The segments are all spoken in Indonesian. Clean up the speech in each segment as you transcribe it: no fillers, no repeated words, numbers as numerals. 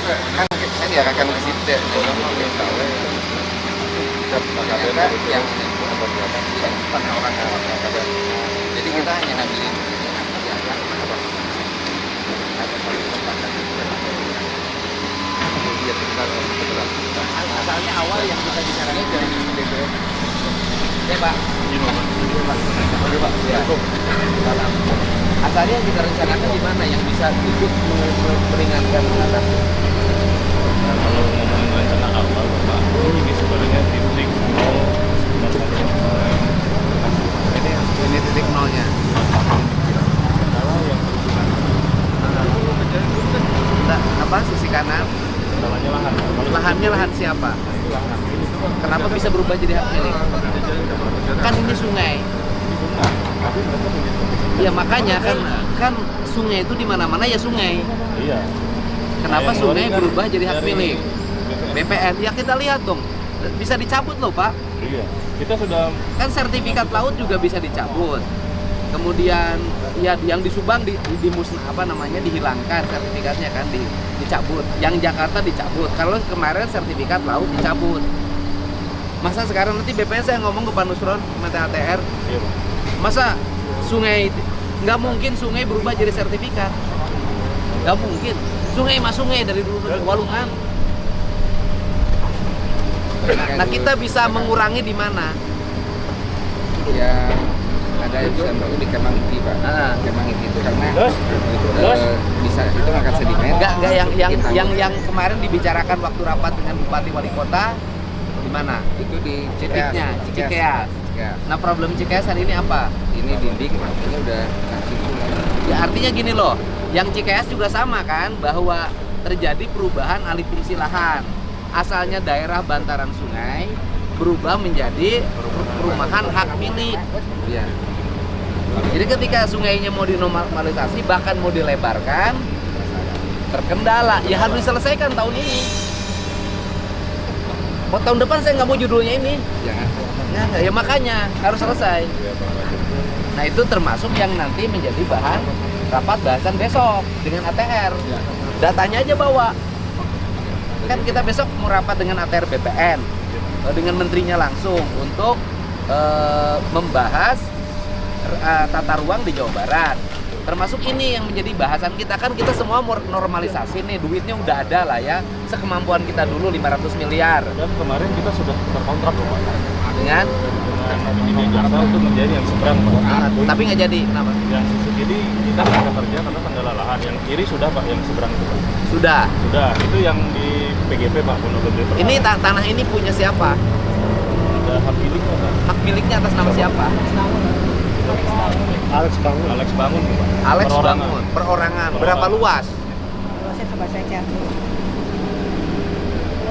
kan saya diarahkan ke situ ya. Ternyata yang tanah orang. Jadi kita hanya ngambilin asalnya awal yang kita bicarakan dari DPR. Ya Pak. Asalnya yang kita rencanakan di mana yang bisa ikut meringankan mengatasi. Kalau ngomongin rencana awal Bapak, ini sebenarnya titik nol. Ini titik nolnya. Kalau yang Apa sisi kanan? namanya lahan. Lahannya lahan siapa? Kenapa bisa berubah jadi hak milik? Kan ini sungai. Ya makanya kan sungai itu di mana-mana ya sungai. Iya. Kenapa Yang sungai kan berubah jadi hak dari milik? BPN. Ya kita lihat dong. Bisa dicabut loh, Pak. Iya. Kita sudah Kan sertifikat laut juga bisa dicabut. Kemudian ya yang di Subang dihilangkan sertifikatnya kan dicabut. Yang Jakarta dicabut. Kalau kemarin sertifikat laut dicabut. Masa sekarang nanti BPN saya ngomong ke Pak Nusron, PT ATR, iya, Pak. masa sungai nggak mungkin sungai berubah jadi sertifikat? Nggak mungkin. Sungai mah sungai dari dulu walungan. Nah kita bisa mengurangi di mana? Ya ada yang baru di Kemang Iki Pak. Kemang Iki itu karena bisa itu ngangkat sedimen. Nggak yang kemarin dibicarakan waktu rapat dengan Bupati Wali Kota di mana? Itu di titiknya Cikeas. Nah problem Cikeas hari ini apa? Ini dinding artinya udah langsung. Ya artinya gini loh, yang Cikeas juga sama kan bahwa terjadi perubahan alih fungsi lahan. Asalnya daerah bantaran sungai berubah menjadi perumahan hak milik. Ya. Jadi ketika sungainya mau dinormalisasi bahkan mau dilebarkan terkendala, ya harus diselesaikan tahun ini. Mau tahun depan saya nggak mau judulnya ini. Ya makanya harus selesai. Nah itu termasuk yang nanti menjadi bahan rapat bahasan besok dengan ATR. Datanya aja bawa. Kan kita besok mau rapat dengan ATR BPN dengan menterinya langsung untuk membahas tata ruang di Jawa Barat. Termasuk ini yang menjadi bahasan kita, kan kita semua mau normalisasi nih, duitnya udah ada lah ya, sekemampuan kita dulu 500 miliar. Dan kemarin kita sudah terkontrak loh Pak. Dengan ini Jakarta itu menjadi yang seberang Pak. tapi nggak jadi, kenapa? Yang jadi kita nggak kerja karena kendala lahan. Yang kiri sudah Pak, yang seberang itu Pak. Sudah. Itu yang di PGP Pak Pondok Gede. Ini tanah ini punya siapa? Ada hak milik Pak. Hak miliknya atas nama siapa? Alex Bangun. Alex Bangun Pak. Alex Bangun. Perorangan. Berapa luas? Luasnya coba saya cek.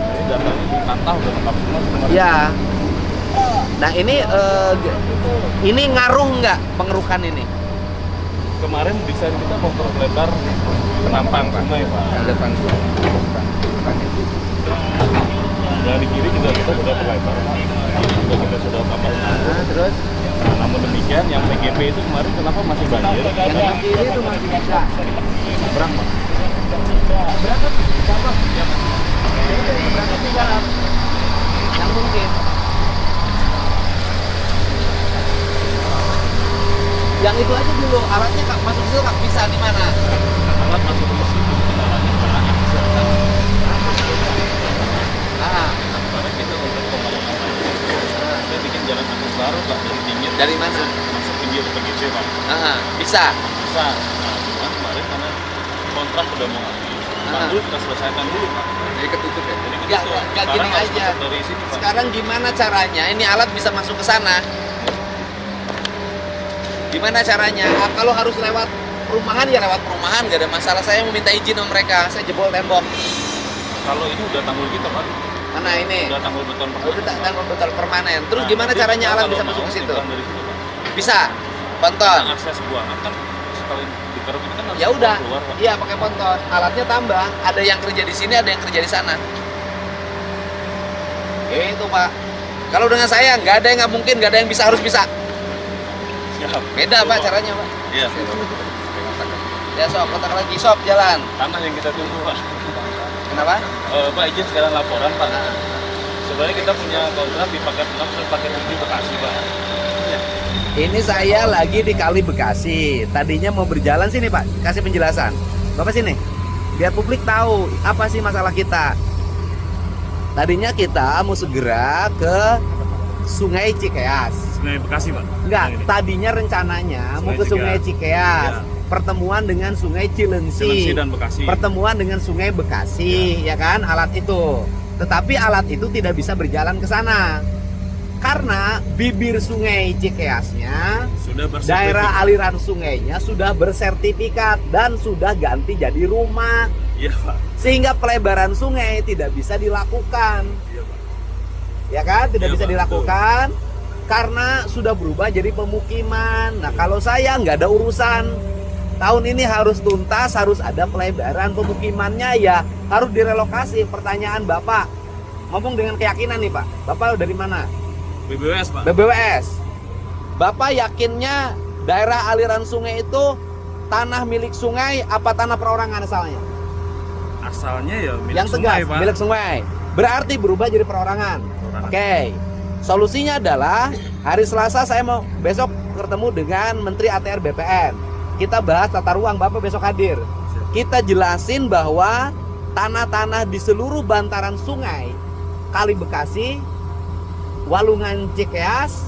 Ini datanya di Kantah udah lengkap semua. Ya. Nah ini ngaruh nggak pengerukan ini? Kemarin bisa kita memperlebar penampang sungai Pak. Depan Dari kiri juga kita sudah perlebar. Kiri juga kita sudah tambah. terus Nah, namun demikian yang PGP itu kemarin kenapa masih banjir? yang kiri itu masih bisa. Seberang Pak. Berangkat siapa? Berangkat tiga. Yang mungkin. Yang itu aja dulu, alatnya masuk situ nggak bisa di mana? Alat masuk ke situ kendalanya karena akses. Kemarin kita untuk pembangunan saya bikin jalan akses baru Pak dari pinggir. Dari mana? Masuk pinggir PGP Pak. Bisa. Bisa. Nah, cuma kemarin karena kontrak udah mau habis. Tanggul kita selesaikan dulu Pak. Jadi ketutup ya? Jadi Nggak sekarang gini harus aja. masuk dari sini Pak. Sekarang gimana caranya? Ini alat bisa masuk ke sana. Gimana caranya? Kalau harus lewat perumahan ya lewat perumahan, gak ada masalah. Saya meminta izin sama mereka, saya jebol tembok. Kalau ini udah tanggul kita Pak. Mana ini? Udah tanggul beton Pak. Udah tanggung betul permanen. Terus Nah, gimana jadi caranya alat kalau bisa mau masuk ke situ? nyebrang dari situ Pak. Bisa. Ponton. Nah, akses buangan kan sekali dikeruk ini kan harus Ya udah. keluar Pak. Iya, pakai ponton. Alatnya tambah. Ada yang kerja di sini, ada yang kerja di sana. Itu Pak. Kalau dengan saya nggak ada yang nggak mungkin, nggak ada yang bisa harus bisa. Siap. Beda Pak caranya Pak. Iya. Ya sob, kontak lagi sob jalan. Tanah yang kita tunggu Pak. Kenapa? Kenapa? Pak izin sekarang laporan Pak. Sebenarnya kita punya kontrak di paket 6 dan paket 7 Bekasi Pak. Ini saya lagi di Kali Bekasi. Tadinya mau berjalan sini Pak, kasih penjelasan. Bapak sini, biar publik tahu apa sih masalah kita. Tadinya kita mau segera ke Sungai Cikeas. Sungai Bekasi Pak. Enggak, tadinya rencananya mau ke Sungai Cikeas. Pertemuan dengan Sungai Cilengsi dan Bekasi. Pertemuan dengan Sungai Bekasi, ya kan, alat itu. Tetapi alat itu tidak bisa berjalan ke sana karena bibir Sungai Cikeasnya, Sudah daerah aliran sungainya sudah bersertifikat dan sudah ganti jadi rumah. Iya Pak. Sehingga pelebaran sungai tidak bisa dilakukan. Iya Pak. Ya kan, tidak Iya, bisa Pak, dilakukan karena sudah berubah jadi pemukiman. Nah, kalau saya nggak ada urusan. Tahun ini harus tuntas, harus ada pelebaran pemukimannya, ya harus direlokasi. Pertanyaan Bapak, ngomong dengan keyakinan nih Pak. Bapak dari mana? BBWS Pak. BBWS. Bapak yakinnya daerah aliran sungai itu tanah milik sungai apa tanah perorangan asalnya? Asalnya ya milik Yang tegas, sungai Pak. milik sungai. Berarti berubah jadi perorangan. Oke. Solusinya adalah hari Selasa saya mau besok bertemu dengan Menteri ATR BPN. Kita bahas tata ruang, Bapak besok hadir. Kita jelasin bahwa tanah-tanah di seluruh bantaran sungai Kali Bekasi, Walungan Cikeas,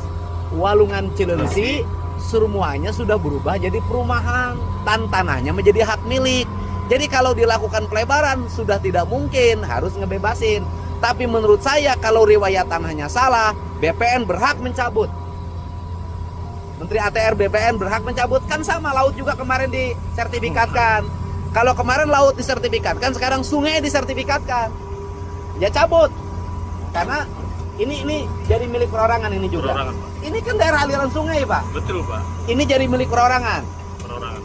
Walungan Cilengsi, semuanya sudah berubah jadi perumahan. Tanahnya menjadi hak milik. Jadi kalau dilakukan pelebaran sudah tidak mungkin, harus ngebebasin. Tapi menurut saya kalau riwayat tanahnya salah, BPN berhak mencabut. Menteri ATR BPN berhak mencabut. Kan sama, laut juga kemarin disertifikatkan. Kalau kemarin laut disertifikatkan, sekarang sungai disertifikatkan. Ya cabut. Karena ini jadi milik perorangan ini juga. Perorangan, Pak. Ini kan daerah aliran sungai, Pak. Betul Pak. Ini jadi milik perorangan. Perorangan.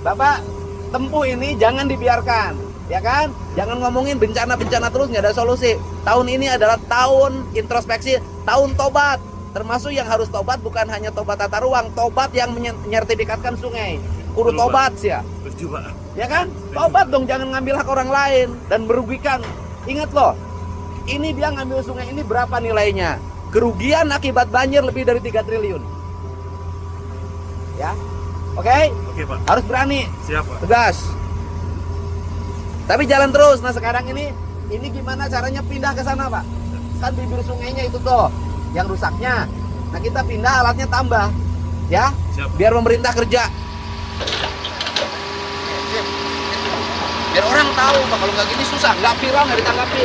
Bapak tempuh ini jangan dibiarkan, ya kan? Jangan ngomongin bencana-bencana terus, nggak ada solusi. Tahun ini adalah tahun introspeksi, tahun tobat. Termasuk yang harus tobat bukan hanya tobat tata ruang, tobat yang menyertifikatkan sungai. Kudu Betul, tobat sih ya. Setuju Pak. Ya kan? Tobat dong, jangan ngambil hak orang lain dan merugikan. Ingat loh, ini dia ngambil sungai ini berapa nilainya? Kerugian akibat banjir lebih dari 3 triliun. Ya. Oke? Oke Pak. Harus berani. Siap Pak. Tegas. Tapi jalan terus. Nah sekarang ini gimana caranya pindah ke sana Pak? Kan bibir sungainya itu tuh yang rusaknya. Nah kita pindah, alatnya tambah, ya. Siap. Biar pemerintah kerja. Biar orang tahu Pak, kalau nggak gini susah, nggak viral nggak ditanggapi.